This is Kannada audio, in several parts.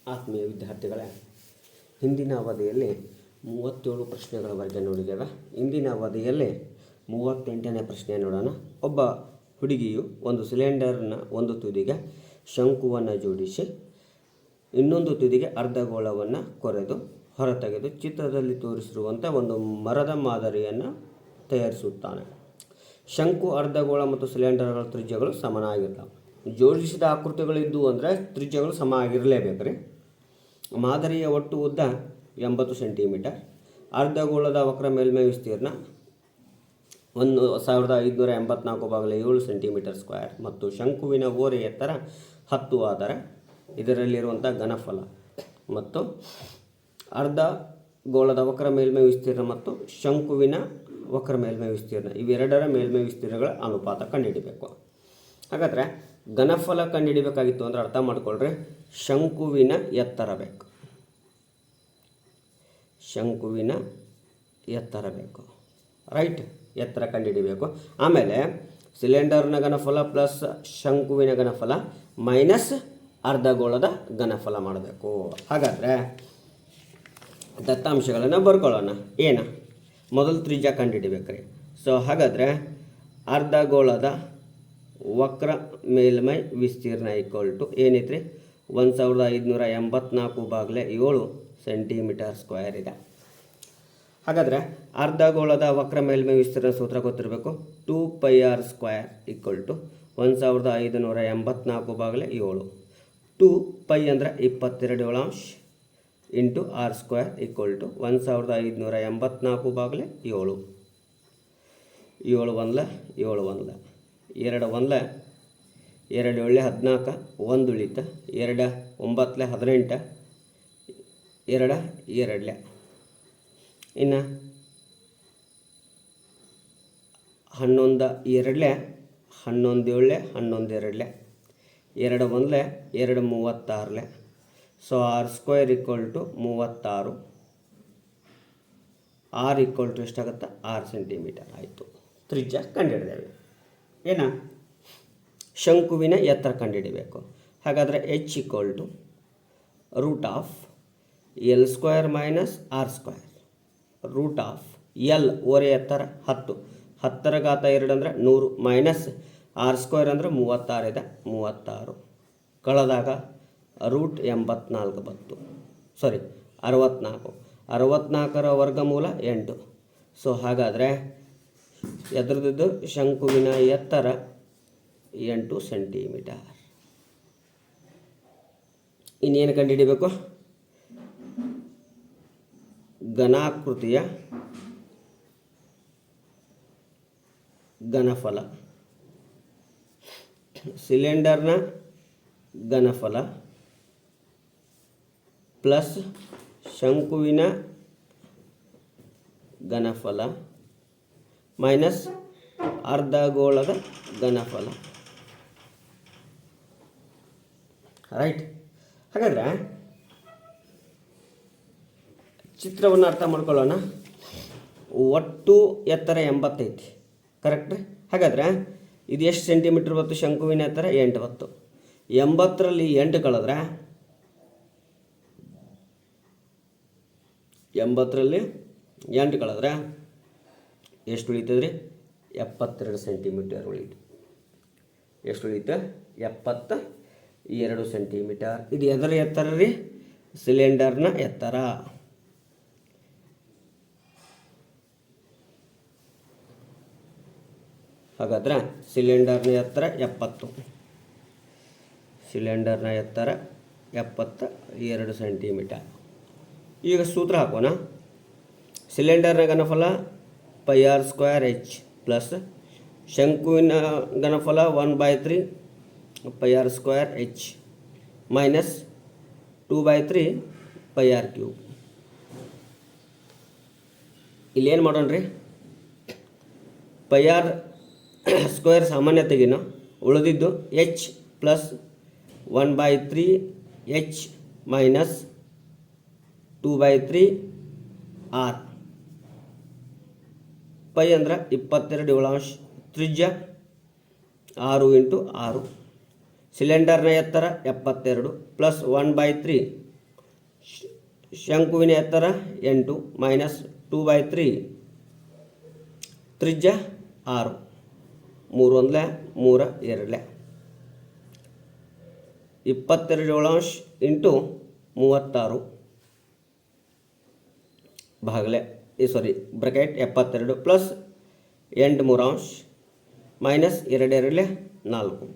ಆತ್ಮೀಯ ವಿದ್ಯಾರ್ಥಿಗಳೇ, ಹಿಂದಿನ ಅವಧಿಯಲ್ಲಿ 37 ಪ್ರಶ್ನೆಗಳವರೆಗೆ ನೋಡಿದ್ದೇವೆ. ಇಂದಿನ ಅವಧಿಯಲ್ಲಿ 38ನೇ ಪ್ರಶ್ನೆ ನೋಡೋಣ. ಒಬ್ಬ ಹುಡುಗಿಯು ಒಂದು ಸಿಲಿಂಡರ್ನ ಒಂದು ತುದಿಗೆ ಶಂಕುವನ್ನು ಜೋಡಿಸಿ ಇನ್ನೊಂದು ತುದಿಗೆ ಅರ್ಧಗೋಳವನ್ನು ಕೊರೆದು ಹೊರತೆಗೆದು ಚಿತ್ರದಲ್ಲಿ ತೋರಿಸಿರುವಂಥ ಒಂದು ಮರದ ಮಾದರಿಯನ್ನು ತಯಾರಿಸುತ್ತಾನೆ. ಶಂಕು, ಅರ್ಧಗೋಳ ಮತ್ತು ಸಿಲಿಂಡರ್ಗಳ ತ್ರಿಜ್ಯಗಳು ಸಮನಾಗಿರ್ತವೆ. ಜೋಡಿಸಿದ ಆಕೃತಿಗಳಿದ್ದು ಅಂದರೆ ತ್ರಿಜ್ಯಗಳು ಸಮ ಆಗಿರಲೇಬೇಕು ರೀ. ಮಾದರಿಯ ಒಟ್ಟು ಉದ್ದ 80 ಸೆಂಟಿಮೀಟರ್. ಅರ್ಧಗೋಳದ ವಕ್ರ ಮೇಲ್ಮೈ ವಿಸ್ತೀರ್ಣ 1584/7 ಸೆಂಟಿಮೀಟರ್ ಸ್ಕ್ವೇರ್ ಮತ್ತು ಶಂಕುವಿನ ಓರೆ ಎತ್ತರ 10 ಆದರೆ ಇದರಲ್ಲಿರುವಂಥ ಘನಫಲ ಮತ್ತು ಅರ್ಧಗೋಳದ ವಕ್ರ ಮೇಲ್ಮೈ ವಿಸ್ತೀರ್ಣ ಮತ್ತು ಶಂಕುವಿನ ವಕ್ರ ಮೇಲ್ಮೈ ವಿಸ್ತೀರ್ಣ ಇವೆರಡರ ಮೇಲ್ಮೈ ವಿಸ್ತೀರ್ಣಗಳ ಅನುಪಾತ ಕಂಡುಹಿಡಿಬೇಕು. ಹಾಗಾದರೆ ಘನಫಲ ಕಂಡುಹಿಡಿಬೇಕಾಗಿತ್ತು ಅಂದರೆ ಅರ್ಥ ಮಾಡ್ಕೊಳ್ರಿ, ಶಂಕುವಿನ ಎತ್ತರ ಬೇಕು. ಶಂಕುವಿನ ಎತ್ತರ ಬೇಕು, ರೈಟ್. ಎತ್ತರ ಕಂಡುಹಿಡಿಬೇಕು. ಆಮೇಲೆ ಸಿಲಿಂಡರ್ನ ಘನಫಲ ಪ್ಲಸ್ ಶಂಕುವಿನ ಘನಫಲ ಮೈನಸ್ ಅರ್ಧಗೋಳದ ಘನಫಲ ಮಾಡಬೇಕು. ಹಾಗಾದರೆ ದತ್ತಾಂಶಗಳನ್ನು ಬರ್ಕೊಳ್ಳೋಣ. ಏನು ಮೊದಲು ತ್ರಿಜ್ಯ ಕಂಡುಹಿಡಿಬೇಕ್ರಿ. ಸೊ ಹಾಗಾದರೆ ಅರ್ಧಗೋಳದ ವಕ್ರ ಮೇಲ್ಮೈ ವಿಸ್ತೀರ್ಣ ಈಕ್ವಲ್ ಏನೈತ್ರಿ 1584/7 ಸೆಂಟಿಮೀಟರ್ ಸ್ಕ್ವೇರ್ ಇದೆ. ಹಾಗಾದರೆ ಅರ್ಧಗೋಳದ ವಕ್ರ ಮೇಲ್ಮೈ ವಿಸ್ತೀರ್ಣ ಸೂತ್ರ ಗೊತ್ತಿರಬೇಕು. 2πr² = 1584/7. 2π ಅಂದರೆ 22 ಇಂಟು r² = 1584/7. 7 1 7 1 2 1 2 7 14 1 ಉಳಿತ 2 9 18 2 2 ಇನ್ನು 11 2 11 7 11 2 2 1 2 36. So r² = 36. r = ಎಷ್ಟಾಗುತ್ತೆ 6 ಸೆಂಟಿಮೀಟರ್ ಆಯಿತು. ತ್ರಿಜ್ಯ ಕಂಡುಹಿಡಿದೇವೆ. ಏನ ಶಂಕುವಿನ ಎತ್ತರ ಕಂಡುಹಿಡಿಬೇಕು. ಹಾಗಾದರೆ h = √L² - r². √L ಓರೆ ಎತ್ತರ 10, 10⁻2 ಅಂದರೆ 100 ಮೈನಸ್ r² ಅಂದರೆ 36 ಇದೆ, 36 ಕಳೆದಾಗ √84 ಬಂತು. 64. 64ರ ವರ್ಗಮೂಲ 8. ಸೊ ಹಾಗಾದರೆ ಎದ್ರದ್ದು ಶಂಕುವಿನ ಎತ್ತರ 8 ಸೆಂಟಿಮೀಟರ್. ಇನ್ನೇನು ಕಂಡುಹಿಡಿಬೇಕು? ಘನಾಕೃತಿಯ ಘನಫಲ, ಸಿಲಿಂಡರ್ನ ಘನಫಲ ಪ್ಲಸ್ ಶಂಕುವಿನ ಘನಫಲ ಮೈನಸ್ ಅರ್ಧಗೋಳದ ಘನಫಲ, ರೈಟ್. ಹಾಗಾದರೆ ಚಿತ್ರವನ್ನು ಅರ್ಥ ಮಾಡ್ಕೊಳ್ಳೋಣ. ಒಟ್ಟು ಎತ್ತರ 80 ಐತಿ, ಕರೆಕ್ಟ್. ಹಾಗಾದರೆ ಇದು ಎಷ್ಟು ಸೆಂಟಿಮೀಟ್ರ್ ಬತ್ತು? ಶಂಕುವಿನ ಎತ್ತರ 8 ಬತ್ತು. 80ರಲ್ಲಿ 8 ಕಳೆದ್ರೆ 80ರಲ್ಲಿ 8 ಕಳೆದ್ರೆ ಎಷ್ಟು ಉಳಿತದ್ರಿ? 72 ಸೆಂಟಿಮೀಟರ್ ಉಳಿತು. ಎಷ್ಟು ಉಳಿತು? 72 ಸೆಂಟಿಮೀಟರ್. ಇದು ಎದರ ಎತ್ತರ ರೀ? ಸಿಲಿಂಡರ್ನ ಎತ್ತರ. ಹಾಗಾದ್ರೆ ಸಿಲಿಂಡರ್ನ ಎತ್ತರ 70. ಸಿಲಿಂಡರ್ನ ಎತ್ತರ 72 ಸೆಂಟಿಮೀಟರ್. ಈಗ ಸೂತ್ರ ಹಾಕೋಣ. ಸಿಲಿಂಡರ್ನ ಘನಫಲ πr² plus ಶಂಕುವಿನ ಘನಫಲ 1/3 πr² minus 2/3 πr³. ಇಲ್ಲೇನು ಮಾಡೋಣ ರೀ? πr² ಸಾಮಾನ್ಯ ತೆಗಿನ, ಉಳಿದಿದ್ದು h plus 1/3 h minus 2/3 r. Pi ಅಂದರೆ 22 ತ್ರಿಜ್ಯ 6 × 6. ಸಿಲಿಂಡರ್ನ ಎತ್ತರ 72 ಪ್ಲಸ್ 1/3 ಶಂಕುವಿನ ಎತ್ತರ 8 ಮೈನಸ್ 2/3 ತ್ರಿಜ್ಯ 6 3 1 3 2 22 ಇಂಟು 36 ಭಾಗಲೆ ಬ್ರಾಕೆಟ್ 72 ಪ್ಲಸ್ 8 3 ಮೈನಸ್ 2 2 4.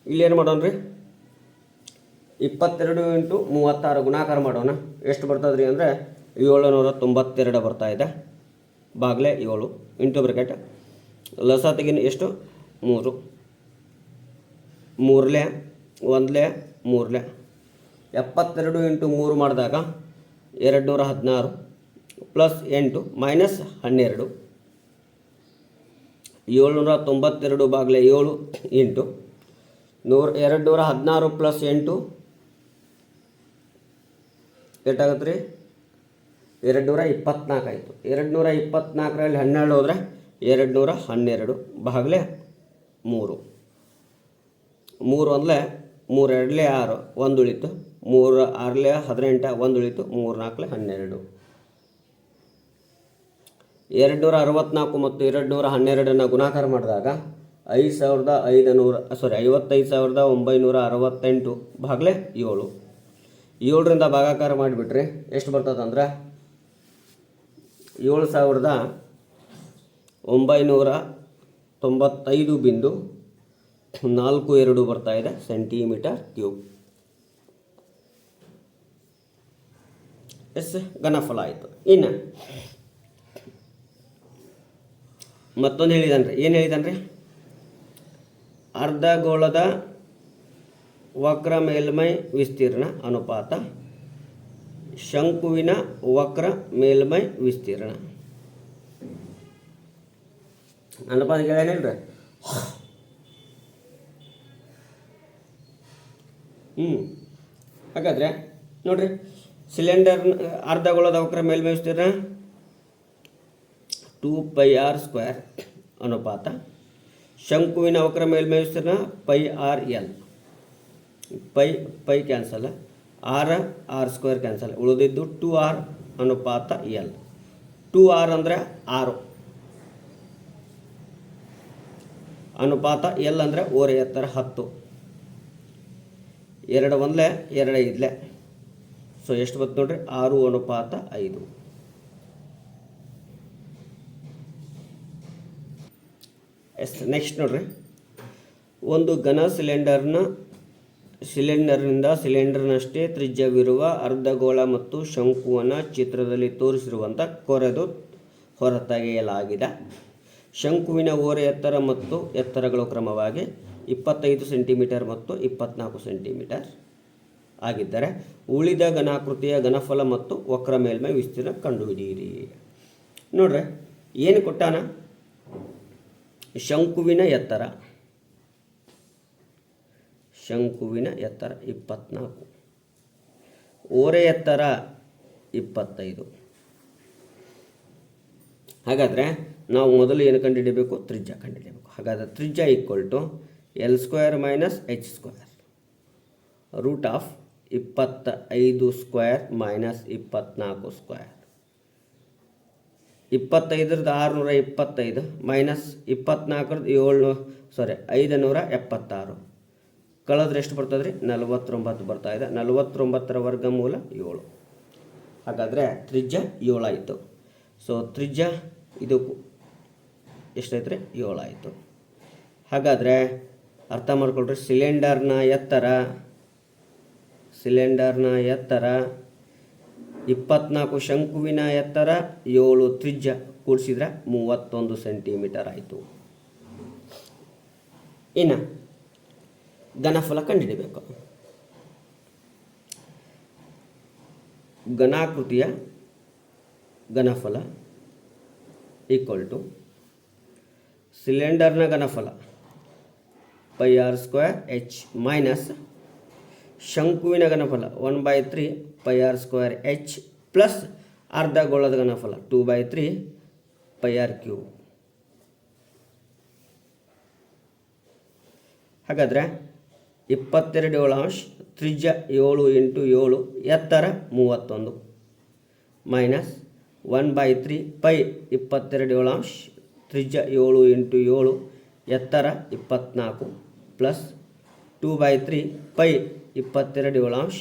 ಇಲ್ಲೇನು ಮಾಡೋಣ ರೀ, 22 ಇಂಟು 36 ಗುಣಾಕಾರ ಮಾಡೋಣ. ಎಷ್ಟು ಬರ್ತದೆ ರೀ ಅಂದರೆ 792 ಬರ್ತಾ ಇದೆ. ಬಾಗ್ಲೆ 7 ಇಂಟು ಬ್ರಾಕೆಟ್ ಲಸ ತೆಗಿನ ಎಷ್ಟು 3 3 1 3 72 ಇಂಟು 3 ಮಾಡಿದಾಗ 216 ಪ್ಲಸ್ 8 ಮೈನಸ್ 12 792 ಬಾಗ್ಲೆ 7 ಇಂಟು 216 ಪ್ಲಸ್ 8 ಎಷ್ಟಾಗುತ್ತೆ ರೀ 224 ಆಯಿತು. 224ರಲ್ಲಿ 12 ಹೋದರೆ 212 ಬಾಗ್ಲೆ 3 3 1 3 2 6 1 ಉಳಿತು 3 6 18 1 ಉಳಿತು 3 4 12. 264 ಮತ್ತು 212 ಗುಣಾಕಾರ ಮಾಡಿದಾಗ 55,968 ಭಾಗಲೆ 7. 7ರಿಂದ ಭಾಗಾಕಾರ ಮಾಡಿಬಿಟ್ರೆ ಎಷ್ಟು ಬರ್ತದೆ ಅಂದ್ರೆ 7,995.42 ಬರ್ತಾ ಇದೆ ಸೆಂಟಿಮೀಟರ್ ಕ್ಯೂಬ್. ಘನಫಲ ಆಯಿತು. ಇನ್ನು ಮತ್ತೊಂದು ಹೇಳಿದಾನ್ರಿ, ಏನು ಹೇಳಿದಾನ್ರಿ, ಅರ್ಧಗೋಳದ ವಕ್ರ ಮೇಲ್ಮೈ ವಿಸ್ತೀರ್ಣ ಅನುಪಾತ ಶಂಕುವಿನ ವಕ್ರ ಮೇಲ್ಮೈ ವಿಸ್ತೀರ್ಣ ಅನುಪಾತ ಏನಿಲ್ರಿ. ಹಾಗಾದರೆ ನೋಡ್ರಿ, ಸಿಲಿಂಡರ್ ಅರ್ಧಗೋಳದ ವಕ್ರ ಮೇಲ್ಮೈ ವಿಸ್ತೀರ್ಣ 2πr² ಅನುಪಾತ ಶಂಕುವಿನ ವಕ್ರ ಮೇಲ್ಮೈ ವಿಸ್ತೀರ್ಣ πrl. Pi cancel, r² cancel, ಉಳಿದಿದ್ದು 2r ಅನುಪಾತ l. 2r ಅಂದರೆ 6 ಅನುಪಾತ l ಅಂದರೆ ಓರೆ ಎತ್ತರ 10. 2 1 2 5. ಸೊ ಎಷ್ಟು ಬಂತು ನೋಡ್ರಿ 6 ಅನುಪಾತ 5. ನೆಕ್ಸ್ಟ್ ನೋಡ್ರಿ, ಒಂದು ಘನ ಸಿಲಿಂಡರ್ನಿಂದ ಸಿಲಿಂಡರ್ನಷ್ಟೇ ತ್ರಿಜ್ಯವಿರುವ ಅರ್ಧಗೋಳ ಮತ್ತು ಶಂಕುವನ್ನು ಚಿತ್ರದಲ್ಲಿ ತೋರಿಸಿರುವಂಥ ಕೊರೆದು ಹೊರತೆಗೆಯಲಾಗಿದೆ. ಶಂಕುವಿನ ಓರೆ ಎತ್ತರ ಮತ್ತು ಎತ್ತರಗಳು ಕ್ರಮವಾಗಿ 25 ಸೆಂಟಿಮೀಟರ್ ಮತ್ತು 24 ಸೆಂಟಿಮೀಟರ್ ಆಗಿದ್ದರೆ ಉಳಿದ ಘನಾಕೃತಿಯ ಘನಫಲ ಮತ್ತು ವಕ್ರ ಮೇಲ್ಮೈ ವಿಸ್ತೀರ್ಣ ಕಂಡುಹಿಡಿಯಿರಿ. ನೋಡ್ರಿ, ಏನು ಕೊಟ್ಟಾನ, ಶಂಕುವಿನ ಎತ್ತರ 24, ಓರೆ ಎತ್ತರ 25. ಹಾಗಾದರೆ ನಾವು ಮೊದಲು ಏನು ಕಂಡುಹಿಡಿಯಬೇಕು, ತ್ರಿಜ್ಯ ಕಂಡುಹಿಡಿಯಬೇಕು. ಹಾಗಾದರೆ ತ್ರಿಜ್ಯ = L² - H², √25² - 24². 25ರದ್ದು 625 ಮೈನಸ್ 24ರದ್ದು 576 ಕಳೆದ್ರೆ ಎಷ್ಟು ಬರ್ತದೆ ರೀ 49 ಬರ್ತಾ ಇದೆ. 49ರ ವರ್ಗಮೂಲ 7. ಹಾಗಾದರೆ ತ್ರಿಜ್ಯ 7 ಆಯಿತು. ಸೊ ತ್ರಿಜ್ಯ ಇದು ಎಷ್ಟಾಯ್ತು ರೀ 7 ಆಯಿತು. ಹಾಗಾದರೆ ಅರ್ಥ ಮಾಡ್ಕೊಳ್ರಿ, ಸಿಲಿಂಡರ್ನ ಎತ್ತರ 24, ಶಂಕುವಿನ ಎತ್ತರ 7, ತ್ರಿಜ್ಯ ಕೂಡಿಸಿದ್ರೆ 31 ಸೆಂಟಿಮೀಟರ್ ಆಯಿತು. ಇನ್ನು ಘನಫಲ ಕಂಡುಹಿಡಿಯಬೇಕು. ಘನಾಕೃತಿಯ ಘನಫಲ = ಸಿಲಿಂಡರ್ನ ಘನಫಲ πr²h minus ಶಂಕುವಿನ ಘನಫಲ 1/3 πr²h plus ಅರ್ಧಗೋಳದ ಘನಫಲ 2/3 πr³. ಹಾಗಾದರೆ 22 ತ್ರಿಜ್ಯ 7 ಇಂಟು 7 ಎತ್ತರ 31 ಮೈನಸ್ 1/3 ಪೈ 22 ತ್ರಿಜ್ಯ 7 ಇಂಟು 7 ಎತ್ತರ 24 ಪ್ಲಸ್ 2/3 ಪೈ 22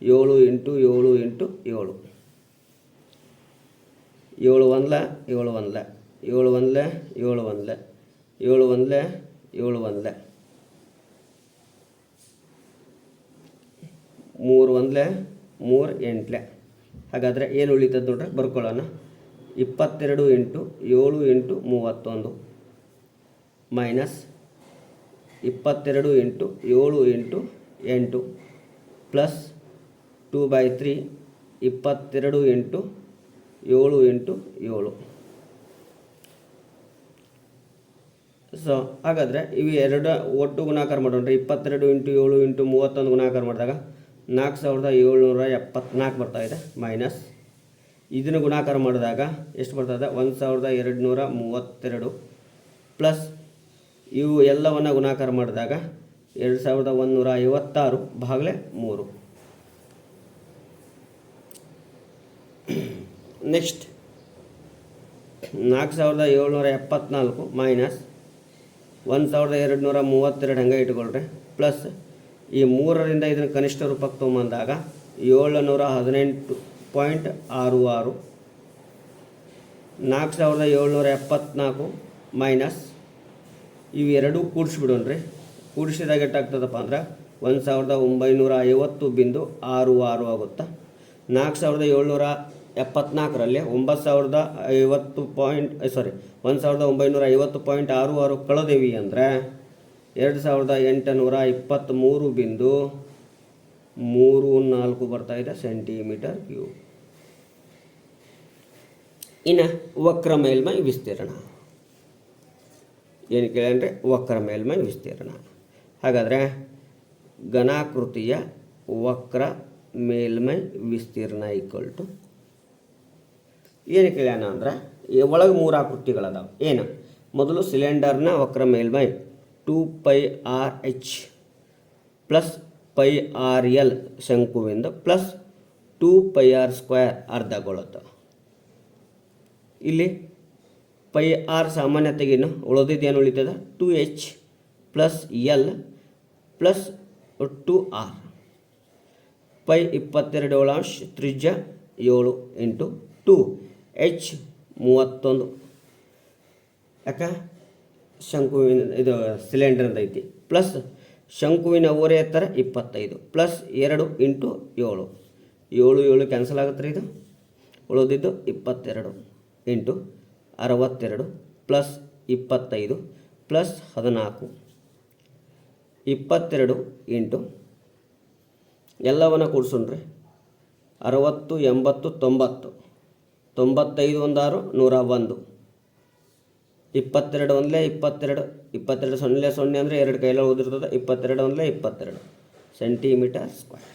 7 ಇಂಟು 7 ಇಂಟು 7 7 1 7 1 7 1 7 1 7 1 7 1 3 1 3 8 ಹಾಗಾದರೆ ಏನು ಉಳಿತದೆ ನೋಡ್ರಿ ಬರ್ಕೊಳ್ಳೋಣ 22 into 7 into 31 minus 22 into 7 into 8 plus 2/3 22 into 7 into 7 so ಹಾಗಾದರೆ ಇವು ಎರಡು ಒಟ್ಟು ಗುಣಾಕಾರ ಮಾಡೋಣ್ರಿ 22 ಇಂಟು 7 ಇಂಟು 31 ಗುಣಾಕಾರ ಮಾಡಿದಾಗ 4774 ಬರ್ತಾಯಿದೆ ಮೈನಸ್ ಇದನ್ನು ಗುಣಾಕಾರ ಮಾಡಿದಾಗ ಎಷ್ಟು ಬರ್ತಾಯಿದೆ 1232 ಪ್ಲಸ್ ಇವು ಎಲ್ಲವನ್ನು ಗುಣಾಕಾರ ಮಾಡಿದಾಗ 2156 ಭಾಗಲೇ 3 ನೆಕ್ಸ್ಟ್ 4774 ಮೈನಸ್ 1232 ಹಂಗೆ ಇಟ್ಕೊಳ್ರಿ ಪ್ಲಸ್ ಈ 3ರಿಂದ ಇದನ್ನು ಕನಿಷ್ಠ ರೂಪಕ್ಕೆ ತೊಗೊಂಬಂದಾಗ 718.66 4774 ಮೈನಸ್ ಇವೆರಡೂ ಕೂಡಿಸ್ಬಿಡೋಣ್ರಿ ಕೂಡಿಸಿದಾಗ ಎಷ್ಟಾಗ್ತದಪ್ಪ ಅಂದ್ರೆ 1950.66 ಆಗುತ್ತಾ 4774ರಲ್ಲಿ 1950.66 ಕಳೆದೇವಿ ಅಂದರೆ 2823.34 ಬರ್ತಾಯಿದೆ ಸೆಂಟಿಮೀಟರ್ ಕ್ಯೂಬ್. ಇನ್ನು ವಕ್ರ ಮೇಲ್ಮೈ ವಿಸ್ತೀರ್ಣ ಏನು ಕೇಳಂದರೆ ವಕ್ರ ಮೇಲ್ಮೈ ವಿಸ್ತೀರ್ಣ. ಹಾಗಾದರೆ ಘನಾಕೃತಿಯ ವಕ್ರ ಮೇಲ್ಮೈ ವಿಸ್ತೀರ್ಣ ಈಕ್ವಲ್ ಟು ಏನು ಕೇಳ್ಯಾನ ಅಂದ್ರೆ ಒಳಗೆ 3 ಆಕೃತಿಗಳದಾವೆ. ಏನು ಮೊದಲು ಸಿಲಿಂಡರ್ನ ವಕ್ರ ಮೇಲ್ಮೈ 2πrh plus πrl ಶಂಕುವಿಂದ plus 2πr² ಅರ್ಧಗೊಳ್ಳುತ್ತೆ. ಇಲ್ಲಿ πr ಸಾಮಾನ್ಯತೆಗೇನು ಉಳಿದಿದ್ದೇನು ಉಳಿತದ 2h plus L plus 2r pi 22 ತ್ರಿಜ್ಯ 7 ಇಂಟು 2 h 31 ಯಾಕೆ ಶಂಕುವಿನ ಇದು ಸಿಲಿಂಡರ್ದ ಐತಿ ಪ್ಲಸ್ ಶಂಕುವಿನ ಓರೆ ಎತ್ತರ 25 ಪ್ಲಸ್ 2 ಇಂಟು 7 7 ಕ್ಯಾನ್ಸಲ್ ಆಗುತ್ತೆ ರೀ ಇದು ಉಳಿದಿದ್ದು 22 ಇಂಟು 62 ಪ್ಲಸ್ 25 ಪ್ಲಸ್ 14 22 ಇಂಟು ಎಲ್ಲವನ್ನು ಕೂಡಿಸೋಣ್ರಿ 60 80 90 95 16 101 22 1 22 22 0 0 ಅಂದರೆ 2 ಕೈಯಲ್ಲಿ ಓದಿರ್ತದೆ 22 1 22 ಸೆಂಟಿಮೀಟರ್ ಸ್ಕ್ವೇರ್.